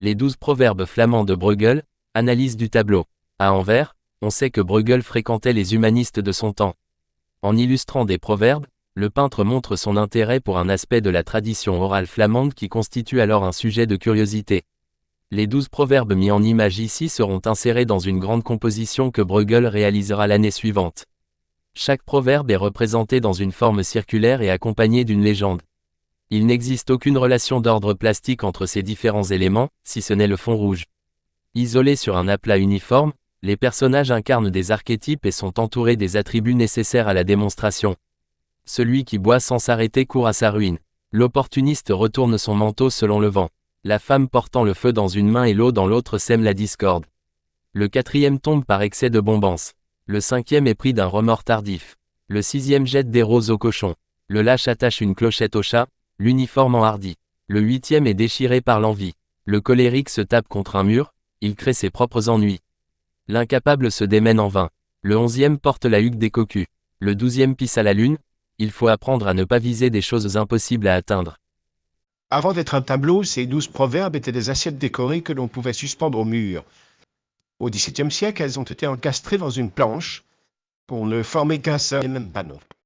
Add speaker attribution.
Speaker 1: Les 12 proverbes flamands de Bruegel, analyse du tableau. À Anvers, on sait que Bruegel fréquentait les humanistes de son temps. En illustrant des proverbes, le peintre montre son intérêt pour un aspect de la tradition orale flamande qui constitue alors un sujet de curiosité. Les 12 proverbes mis en image ici seront insérés dans une grande composition que Bruegel réalisera l'année suivante. Chaque proverbe est représenté dans une forme circulaire et accompagné d'une légende. Il n'existe aucune relation d'ordre plastique entre ces différents éléments, si ce n'est le fond rouge. Isolés sur un aplat uniforme, les personnages incarnent des archétypes et sont entourés des attributs nécessaires à la démonstration. Celui qui boit sans s'arrêter court à sa ruine. L'opportuniste retourne son manteau selon le vent. La femme portant le feu dans une main et l'eau dans l'autre sème la discorde. Le quatrième tombe par excès de bombance. Le cinquième est pris d'un remords tardif. Le sixième jette des roses au cochon. Le lâche attache une clochette au chat, l'uniforme enhardi. Le huitième est déchiré par l'envie. Le colérique se tape contre un mur, il crée ses propres ennuis. L'incapable se démène en vain. Le 11e porte la hugue des cocus. Le 12e pisse à la lune, il faut apprendre à ne pas viser des choses impossibles à atteindre.
Speaker 2: Avant d'être un tableau, ces 12 proverbes étaient des assiettes décorées que l'on pouvait suspendre au mur. Au XVIIe siècle, elles ont été encastrées dans une planche pour ne former qu'un seul et même panneau.